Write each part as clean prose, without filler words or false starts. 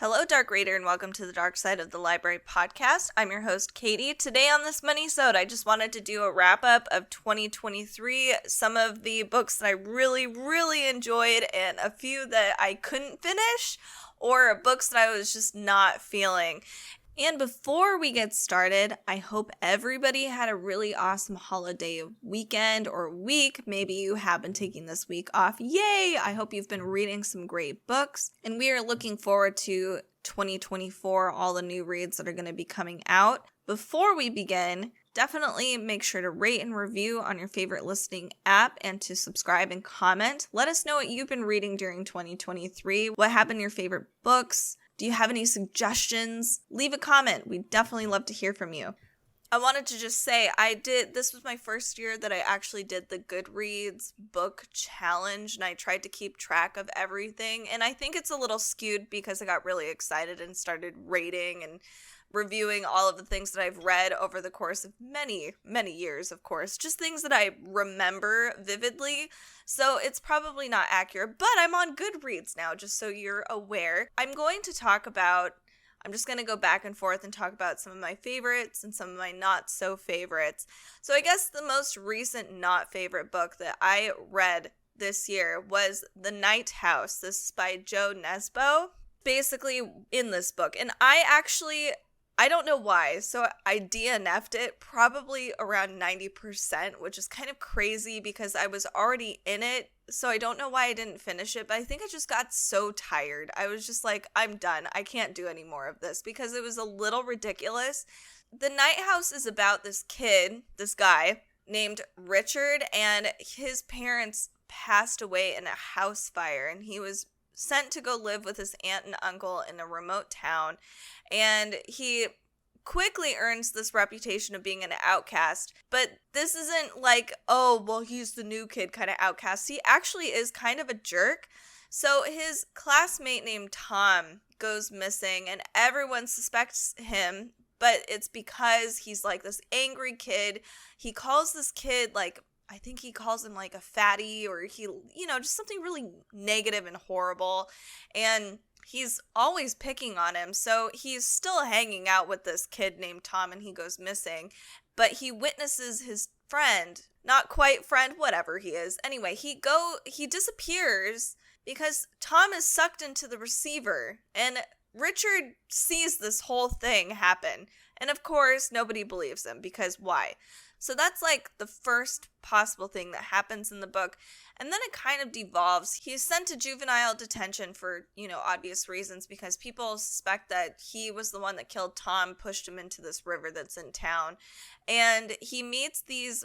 Hello, Dark Reader, and welcome to the Dark Side of the Library podcast. I'm your host, Katie. Today on this Minisode, I just wanted to do a wrap-up of 2023, some of the books that I really enjoyed, and a few that I couldn't finish, or books that I was just not feeling. And before we get started, I hope everybody had a really awesome holiday weekend or week. Maybe you have been taking this week off. Yay! I hope you've been reading some great books. And we are looking forward to 2024, all the new reads that are going to be coming out. Before we begin, definitely make sure to rate and review on your favorite listening app and to subscribe and comment. Let us know what you've been reading during 2023. What happened to your favorite books? Do you have any suggestions? Leave a comment. We'd definitely love to hear from you. I wanted to just say this was my first year that I actually did the Goodreads book challenge, and I tried to keep track of everything. And I think it's a little skewed because I got really excited and started rating and reviewing all of the things that I've read over the course of many years, of course. Just things that I remember vividly. So it's probably not accurate, but I'm on Goodreads now, just so you're aware. I'm just going to go back and forth and talk about some of my favorites and some of my not so favorites. So I guess the most recent not favorite book that I read this year was The Night House. This is by Joe Nesbo. Basically in this book. And I don't know why, so I DNF'd it probably around 90%, which is kind of crazy because I was already in it, so I don't know why I didn't finish it, but I think I just got so tired. I was just like, I'm done. I can't do any more of this because it was a little ridiculous. The Night House is about this guy named Richard, and his parents passed away in a house fire, and he was sent to go live with his aunt and uncle in a remote town, and he quickly earns this reputation of being an outcast. But this isn't like, oh, well, he's the new kid kind of outcast. He actually is kind of a jerk. So his classmate named Tom goes missing, and everyone suspects him, but it's because he's like this angry kid. He calls this kid I think he calls him like a fatty, or just something really negative and horrible. And he's always picking on him. So he's still hanging out with this kid named Tom, and he goes missing. But he witnesses his friend, not quite friend, whatever he is. Anyway, he disappears because Tom is sucked into the receiver. And Richard sees this whole thing happen. And of course, nobody believes him, because why? So that's like the first possible thing that happens in the book. And then it kind of devolves. He's sent to juvenile detention for, obvious reasons, because people suspect that he was the one that killed Tom, pushed him into this river that's in town. And he meets he's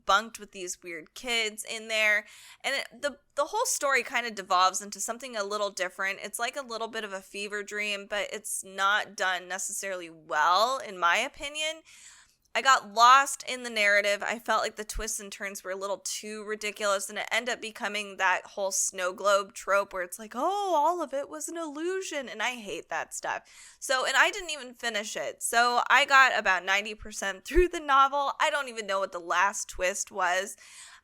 bunked with these weird kids in there. And the whole story kind of devolves into something a little different. It's like a little bit of a fever dream, but it's not done necessarily well, in my opinion. I got lost in the narrative. I felt like the twists and turns were a little too ridiculous, and it ended up becoming that whole snow globe trope where it's like, oh, all of it was an illusion, and I hate that stuff. And I didn't even finish it. So I got about 90% through the novel. I don't even know what the last twist was.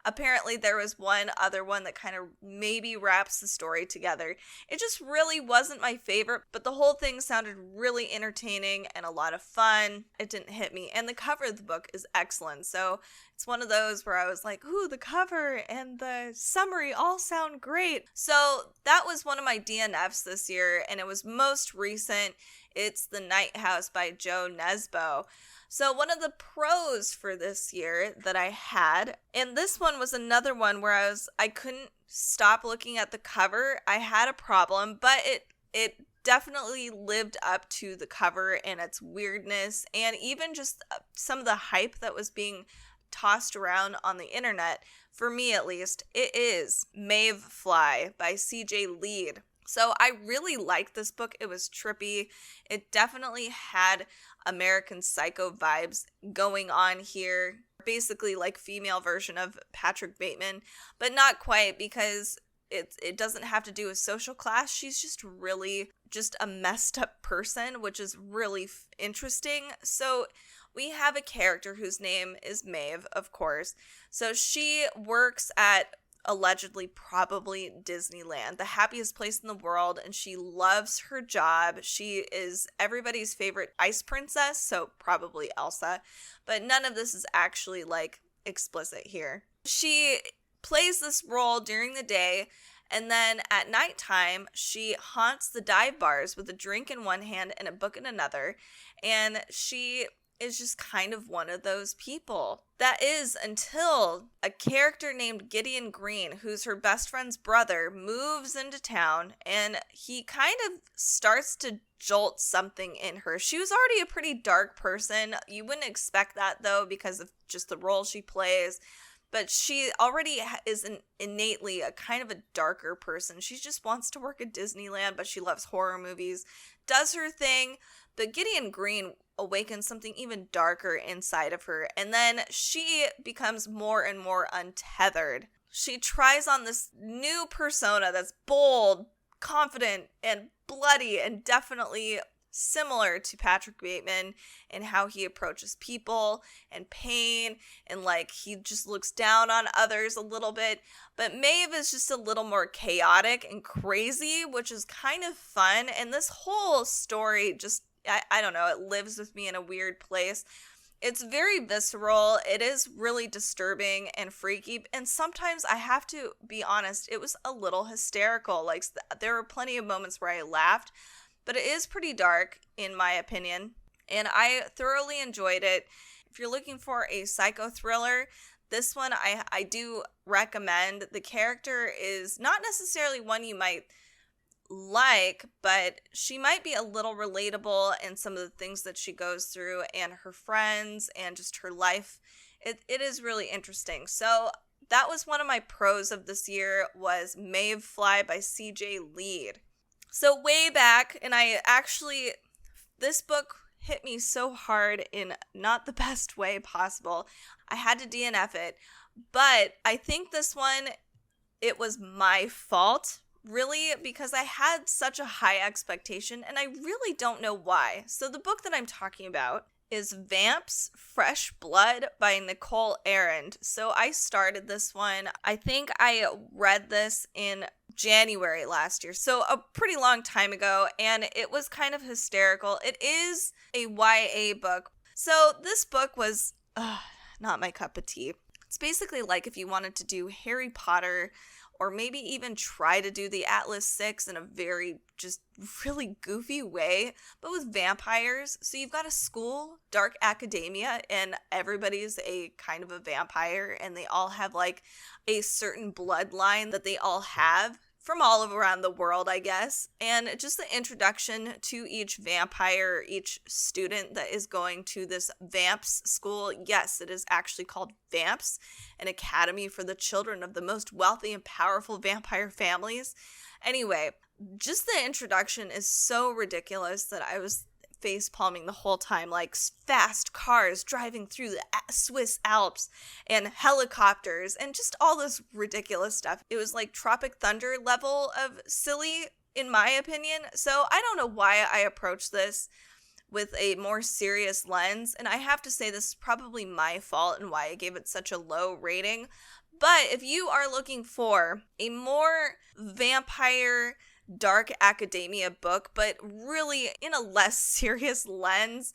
Apparently there was one other one that kind of maybe wraps the story together. It just really wasn't my favorite, but the whole thing sounded really entertaining and a lot of fun. It didn't hit me. And the cover of the book is excellent. So it's one of those where I was like, ooh, the cover and the summary all sound great. So that was one of my DNFs this year, and it was most recent. It's The Night House by Joe Nesbo. So one of the pros for this year that I had, and this one was another one where I couldn't stop looking at the cover. I had a problem, but it definitely lived up to the cover and its weirdness, and even just some of the hype that was being tossed around on the internet. For me, at least, it is Maeve Fly by C.J. Lead. So I really liked this book. It was trippy. It definitely had American Psycho vibes going on here. Basically like female version of Patrick Bateman, but not quite, because it doesn't have to do with social class. She's just really just a messed up person, which is really interesting. So we have a character whose name is Maeve, of course. So she works at allegedly probably Disneyland, the happiest place in the world, and she loves her job. She is everybody's favorite ice princess, so probably Elsa, but none of this is actually like explicit here. She plays this role during the day, and then at nighttime she haunts the dive bars with a drink in one hand and a book in another, and she is just kind of one of those people. That is until a character named Gideon Green, who's her best friend's brother, moves into town, and he kind of starts to jolt something in her. She was already a pretty dark person. You wouldn't expect that, though, because of just the role she plays. But she already is innately a kind of a darker person. She just wants to work at Disneyland, but she loves horror movies, does her thing. But Gideon Green awakens something even darker inside of her, and then she becomes more and more untethered. She tries on this new persona that's bold, confident, and bloody, and definitely similar to Patrick Bateman in how he approaches people and pain, and like he just looks down on others a little bit. But Maeve is just a little more chaotic and crazy, which is kind of fun. And this whole story just, I don't know, it lives with me in a weird place. It's very visceral. It is really disturbing and freaky. And sometimes I have to be honest, it was a little hysterical. Like there were plenty of moments where I laughed, but it is pretty dark in my opinion. And I thoroughly enjoyed it. If you're looking for a psycho thriller, this one I do recommend. The character is not necessarily one you might like, but she might be a little relatable in some of the things that she goes through and her friends and just her life. It is really interesting. So that was one of my pros of this year, was Maeve Fly by CJ Lead. So way back, and this book hit me so hard in not the best way possible. I had to DNF it, but I think this one, it was my fault, really, because I had such a high expectation, and I really don't know why. So the book that I'm talking about is VAMPS Fresh Blood by Nicole Arend. So I started this one. I think I read this in January last year, so a pretty long time ago, and it was kind of hysterical. It is a YA book. So this book was not my cup of tea. It's basically like if you wanted to do Harry Potter, or maybe even try to do the Atlas 6 in a very just really goofy way, but with vampires. So you've got a school, dark academia, and everybody's a kind of a vampire, and they all have like a certain bloodline that they all have from all around the world, I guess. And just the introduction to each vampire, each student that is going to this VAMPS school. Yes, it is actually called VAMPS, an academy for the children of the most wealthy and powerful vampire families. Anyway, just the introduction is so ridiculous that I was face palming the whole time, like fast cars driving through the Swiss Alps and helicopters and just all this ridiculous stuff. It was like Tropic Thunder level of silly, in my opinion. So I don't know why I approached this with a more serious lens, and I have to say this is probably my fault and why I gave it such a low rating. But if you are looking for a more vampire dark academia book, but really in a less serious lens,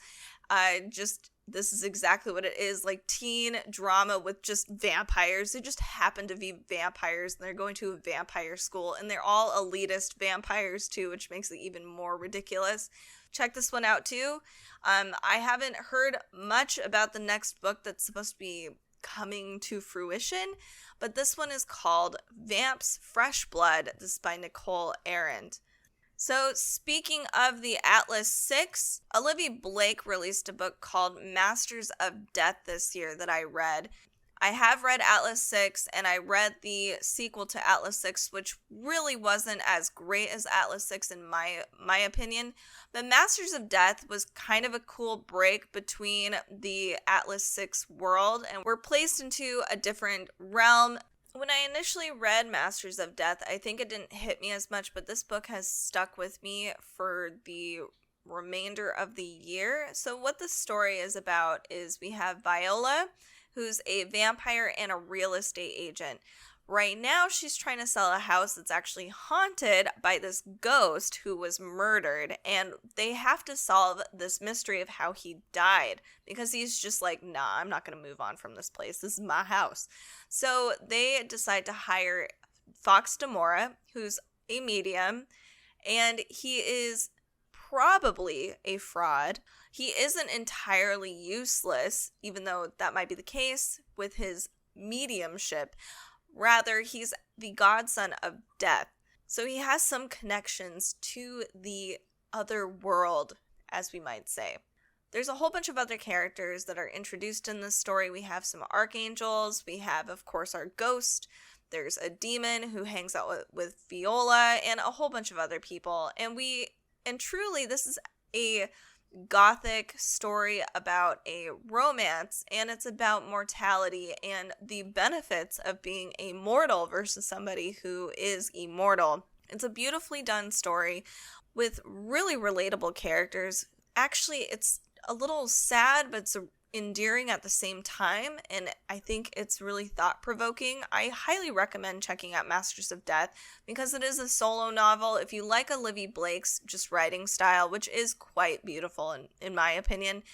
this is exactly what it is, like teen drama with just vampires. They just happen to be vampires, and they're going to a vampire school, and they're all elitist vampires too, which makes it even more ridiculous. Check this one out too. I haven't heard much about the next book that's supposed to be coming to fruition, but this one is called VAMPS Fresh Blood. This is by Nicole Arend. So speaking of the Atlas 6, Olivia Blake released a book called Masters of Death this year that I read. I have read Atlas 6, and I read the sequel to Atlas 6, which really wasn't as great as Atlas 6 in my opinion. But Masters of Death was kind of a cool break between the Atlas 6 world, and we're placed into a different realm. When I initially read Masters of Death, I think it didn't hit me as much, but this book has stuck with me for the remainder of the year. So what the story is about is we have Viola, who's a vampire and a real estate agent. Right now, she's trying to sell a house that's actually haunted by this ghost who was murdered, and they have to solve this mystery of how he died, because he's just like, nah, I'm not going to move on from this place. This is my house. So they decide to hire Fox Demora, who's a medium, and he is probably a fraud. He isn't entirely useless, even though that might be the case with his mediumship. Rather, he's the godson of death. So he has some connections to the other world, as we might say. There's a whole bunch of other characters that are introduced in this story. We have some archangels. We have, of course, our ghost. There's a demon who hangs out with Viola and a whole bunch of other people. And truly, this is a gothic story about a romance, and it's about mortality and the benefits of being a mortal versus somebody who is immortal. It's a beautifully done story with really relatable characters. Actually, it's a little sad, but it's endearing at the same time, and I think it's really thought-provoking. I highly recommend checking out Masters of Death because it is a solo novel. If you like Olivia Blake's just writing style, which is quite beautiful in my opinion,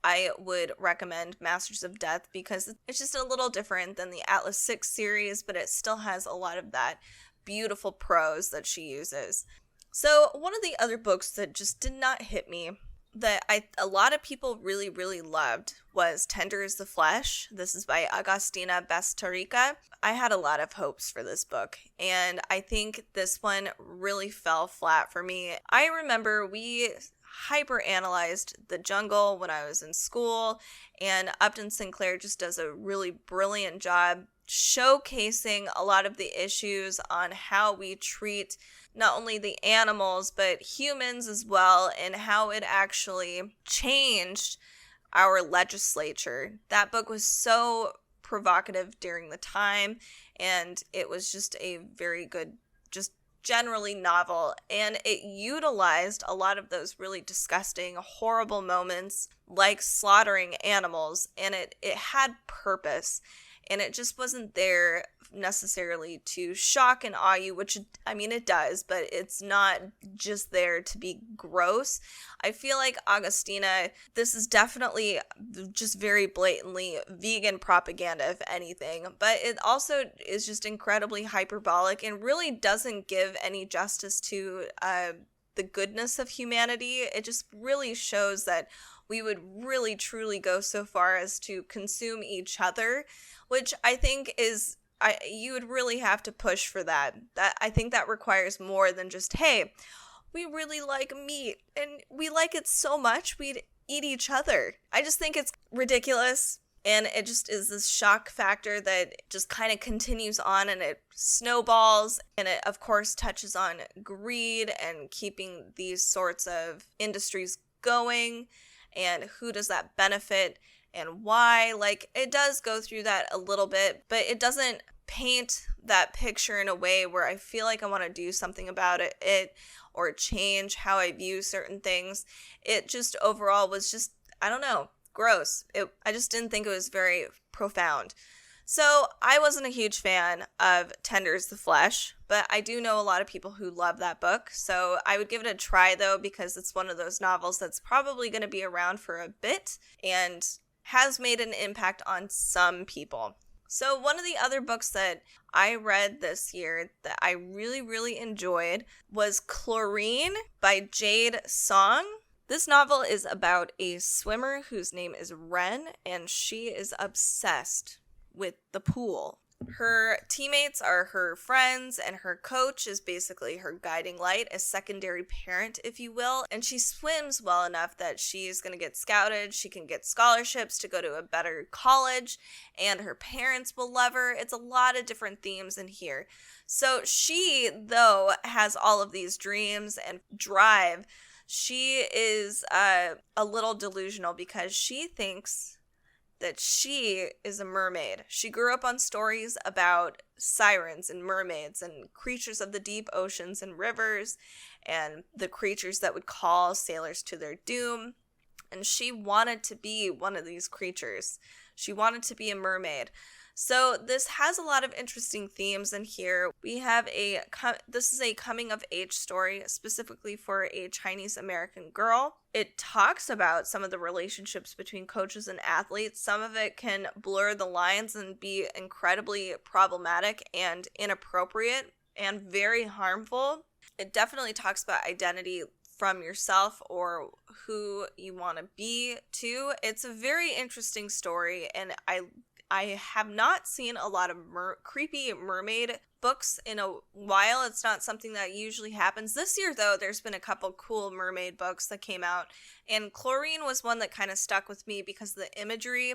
I would recommend Masters of Death because it's just a little different than the Atlas 6 series, but it still has a lot of that beautiful prose that she uses. So one of the other books that just did not hit me that a lot of people really, really loved was Tender is the Flesh. This is by Agostina Bastarrica. I had a lot of hopes for this book, and I think this one really fell flat for me. I remember we hyper-analyzed The Jungle when I was in school, and Upton Sinclair just does a really brilliant job showcasing a lot of the issues on how we treat not only the animals, but humans as well, and how it actually changed our legislature. That book was so provocative during the time, and it was just a very good, just generally novel, and it utilized a lot of those really disgusting, horrible moments, like slaughtering animals, and it had purpose. And it just wasn't there necessarily to shock and awe you, which, I mean, it does, but it's not just there to be gross. I feel like Agostina, this is definitely just very blatantly vegan propaganda, if anything, but it also is just incredibly hyperbolic and really doesn't give any justice to the goodness of humanity. It just really shows that we would really truly go so far as to consume each other, which I think is, you would really have to push for that. I think that requires more than just, hey, we really like meat and we like it so much we'd eat each other. I just think it's ridiculous, and it just is this shock factor that just kind of continues on, and it snowballs, and it of course touches on greed and keeping these sorts of industries going. And who does that benefit and why? Like, it does go through that a little bit, but it doesn't paint that picture in a way where I feel like I want to do something about it or change how I view certain things. It just overall was just, I don't know, gross. I just didn't think it was very profound. So I wasn't a huge fan of Tender is the Flesh, but I do know a lot of people who love that book. So I would give it a try, though, because it's one of those novels that's probably going to be around for a bit and has made an impact on some people. So one of the other books that I read this year that I really, really enjoyed was Chlorine by Jade Song. This novel is about a swimmer whose name is Ren, and she is obsessed with the pool. Her teammates are her friends, and her coach is basically her guiding light, a secondary parent, if you will. And she swims well enough that she's going to get scouted. She can get scholarships to go to a better college, and her parents will love her. It's a lot of different themes in here. So she, though, has all of these dreams and drive. She is a little delusional because she thinks that she is a mermaid. She grew up on stories about sirens and mermaids and creatures of the deep oceans and rivers and the creatures that would call sailors to their doom. And she wanted to be one of these creatures. She wanted to be a mermaid. So this has a lot of interesting themes in here. We have this is a coming of age story specifically for a Chinese American girl. It talks about some of the relationships between coaches and athletes. Some of it can blur the lines and be incredibly problematic and inappropriate and very harmful. It definitely talks about identity from yourself or who you want to be too. It's a very interesting story, and I have not seen a lot of creepy mermaid books in a while. It's not something that usually happens. This year, though, there's been a couple cool mermaid books that came out, and Chlorine was one that kind of stuck with me because of the imagery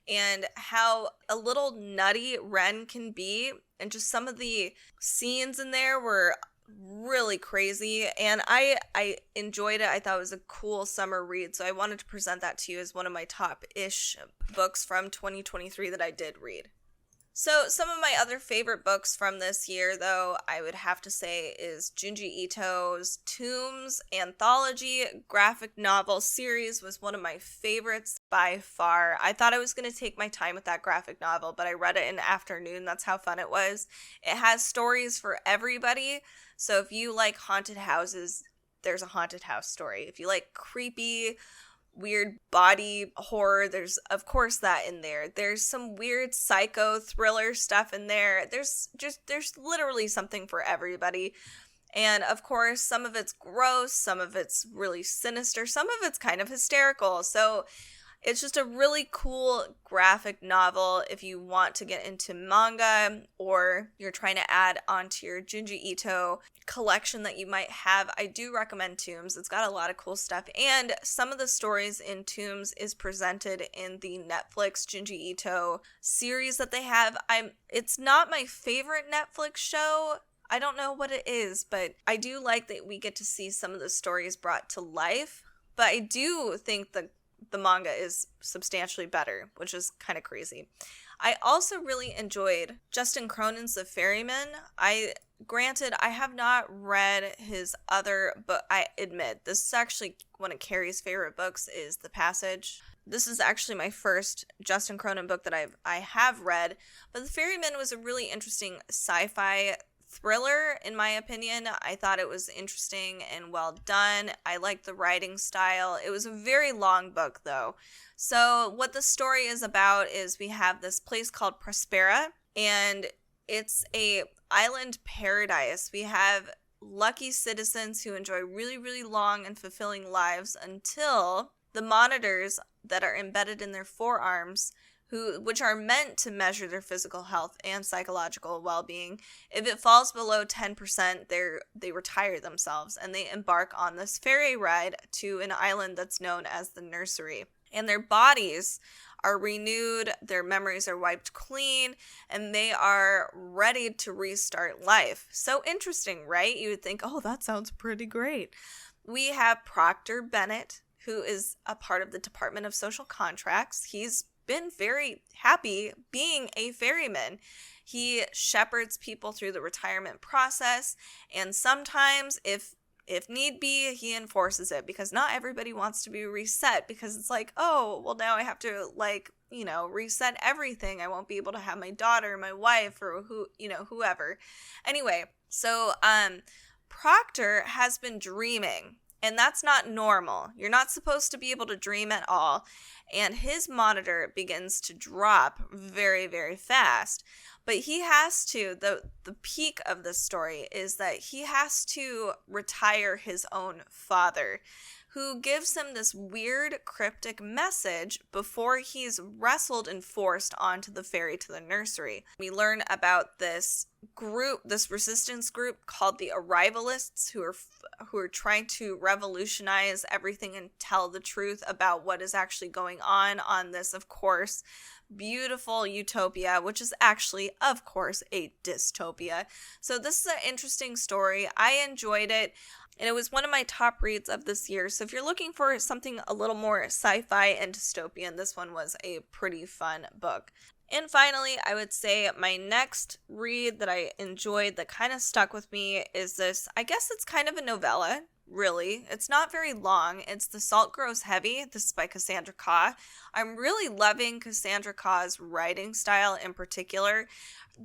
and how a little nutty Ren can be, and just some of the scenes in there were really crazy, and I enjoyed it. I thought it was a cool summer read, so I wanted to present that to you as one of my top-ish books from 2023 that I did read. So some of my other favorite books from this year, though, I would have to say is Junji Ito's Tombs anthology graphic novel series was one of my favorites by far. I thought I was going to take my time with that graphic novel, but I read it in the afternoon. That's how fun it was. It has stories for everybody. So if you like haunted houses, there's a haunted house story. If you like creepy, weird body horror, there's of course that in there. There's some weird psycho thriller stuff in there. There's literally something for everybody. And of course, some of it's gross, some of it's really sinister, some of it's kind of hysterical. So it's just a really cool graphic novel if you want to get into manga or you're trying to add onto your Junji Ito collection that you might have. I do recommend Tombs. It's got a lot of cool stuff. And some of the stories in Tombs is presented in the Netflix Junji Ito series that they have. It's not my favorite Netflix show. I don't know what it is, but I do like that we get to see some of the stories brought to life. But I do think the manga is substantially better, which is kind of crazy. I also really enjoyed Justin Cronin's The Ferryman. Granted, I have not read his other book. I admit, this is actually one of Carrie's favorite books is The Passage. This is actually my first Justin Cronin book that I have read, but The Ferryman was a really interesting sci-fi thriller, in my opinion. I thought it was interesting and well done. I liked the writing style. It was a very long book, though. So what the story is about is we have this place called Prospera, and it's a island paradise. We have lucky citizens who enjoy really, really long and fulfilling lives until the monitors that are embedded in their forearms, which are meant to measure their physical health and psychological well-being. If it falls below 10%, they retire themselves, and they embark on this ferry ride to an island that's known as the Nursery. And their bodies are renewed, their memories are wiped clean, and they are ready to restart life. So interesting, right? You would think, oh, that sounds pretty great. We have Proctor Bennett, who is a part of the Department of Social Contracts. He's been very happy being a ferryman. He shepherds people through the retirement process, and sometimes if need be, he enforces it, because not everybody wants to be reset, because it's like, oh, well, now I have to reset everything. I won't be able to have my daughter, my wife, or whoever. Anyway, so Proctor has been dreaming. And that's not normal. You're not supposed to be able to dream at all. And his monitor begins to drop very, very fast. But he has to, the peak of this story is that he has to retire his own father, who gives him this weird cryptic message before he's wrestled and forced onto the ferry to the Nursery. We learn about this group, this resistance group called the Arrivalists, who are trying to revolutionize everything and tell the truth about what is actually going on this, of course, beautiful utopia, which is actually, of course, a dystopia. So this is an interesting story. I enjoyed it, and it was one of my top reads of this year. So if you're looking for something a little more sci-fi and dystopian, this one was a pretty fun book. And finally, I would say my next read that I enjoyed that kind of stuck with me is this, I guess it's kind of a novella. really. It's not very long. It's The Salt Grows Heavy. This is by Cassandra Khaw. I'm really loving Cassandra Khaw's writing style in particular.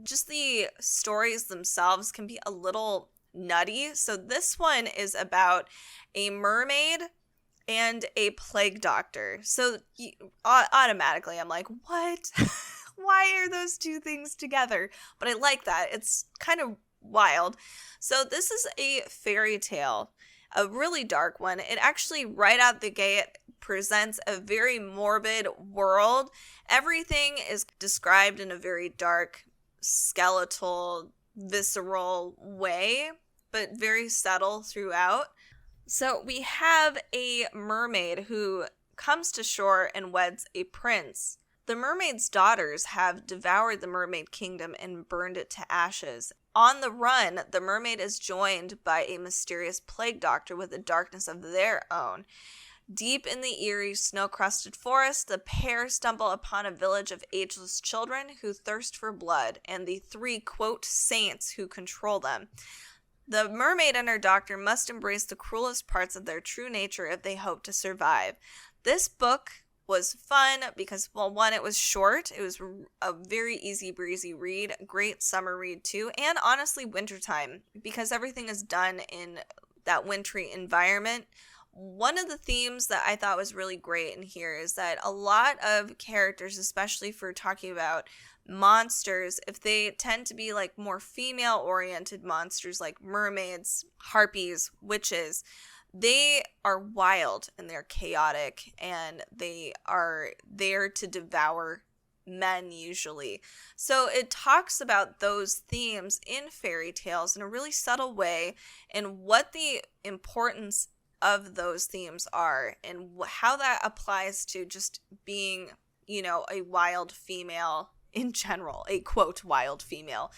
Just the stories themselves can be a little nutty. So this one is about a mermaid and a plague doctor. So automatically I'm like, what? Why are those two things together? But I like that. It's kind of wild. So this is a fairy tale, a really dark one. It actually, right out the gate, presents a very morbid world. Everything is described in a very dark, skeletal, visceral way, but very subtle throughout. So we have a mermaid who comes to shore and weds a prince. The mermaid's daughters have devoured the mermaid kingdom and burned it to ashes. On the run, the mermaid is joined by a mysterious plague doctor with a darkness of their own. Deep in the eerie, snow-crusted forest, the pair stumble upon a village of ageless children who thirst for blood, and the three, quote, saints who control them. The mermaid and her doctor must embrace the cruelest parts of their true nature if they hope to survive. This book was fun because, well, one, it was short. It was a very easy breezy read, great summer read too, and honestly wintertime because everything is done in that wintry environment. One of the themes that I thought was really great in here is that a lot of characters, especially for talking about monsters, if they tend to be like more female oriented monsters like mermaids, harpies, witches, they are wild and they're chaotic and they are there to devour men usually. So it talks about those themes in fairy tales in a really subtle way and what the importance of those themes are and how that applies to just being, you know, a wild female in general, a quote wild female,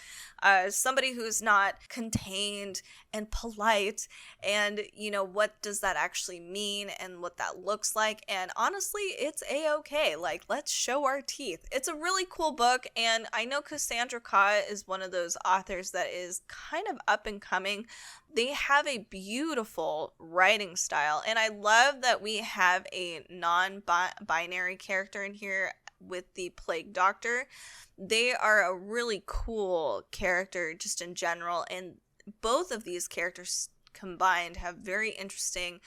somebody who's not contained and polite, and you know, what does that actually mean and what that looks like. And honestly, it's a-okay. Like, let's show our teeth. It's a really cool book, and I know Cassandra Khaw is one of those authors that is kind of up and coming. They have a beautiful writing style, and I love that we have a non-binary character in here with the plague doctor. They are a really cool character just in general, and both of these characters combined have very interesting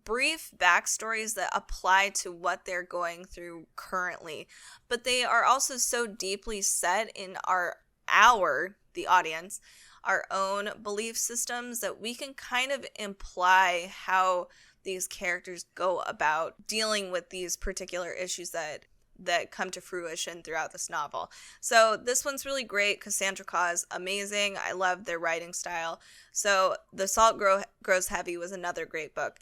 brief backstories that apply to what they're going through currently, but they are also so deeply set in the audience, our own belief systems, that we can kind of imply how these characters go about dealing with these particular issues that come to fruition throughout this novel. So this one's really great. Cassandra Khaw is amazing. I love their writing style. So The Salt Grows Heavy was another great book.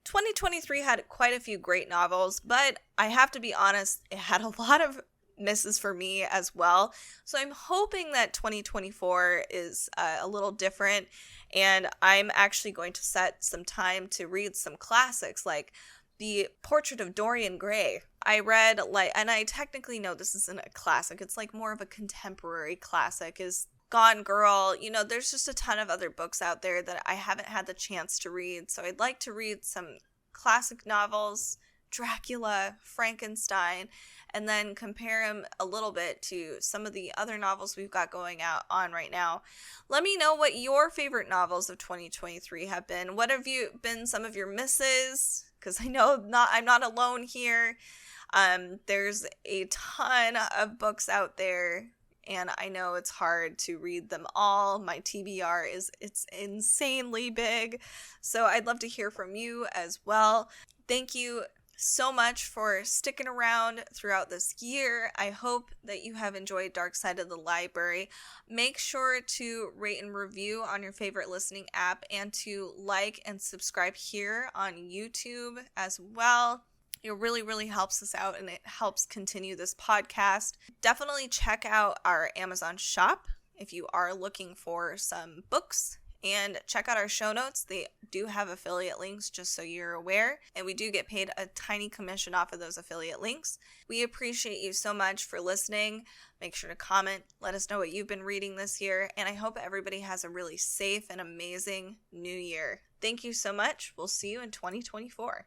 2023 had quite a few great novels, but I have to be honest, it had a lot of misses for me as well. So I'm hoping that 2024 is a little different, and I'm actually going to set some time to read some classics like The Portrait of Dorian Gray. I read, and I technically know this isn't a classic, it's like more of a contemporary classic, is Gone Girl. You know, there's just a ton of other books out there that I haven't had the chance to read, so I'd like to read some classic novels, Dracula, Frankenstein, and then compare them a little bit to some of the other novels we've got going on right now. Let me know what your favorite novels of 2023 have been. What have been some of your misses? Because I know I'm not alone here. There's a ton of books out there, and I know it's hard to read them all. My TBR it's insanely big, so I'd love to hear from you as well. Thank you so much for sticking around throughout this year. I hope that you have enjoyed Dark Side of the Library. Make sure to rate and review on your favorite listening app and to like and subscribe here on YouTube as well. It really, really helps us out and it helps continue this podcast. Definitely check out our Amazon shop if you are looking for some books And check out our show notes. They do have affiliate links, just so you're aware. And we do get paid a tiny commission off of those affiliate links. We appreciate you so much for listening. Make sure to comment. Let us know what you've been reading this year. And I hope everybody has a really safe and amazing new year. Thank you so much. We'll see you in 2024.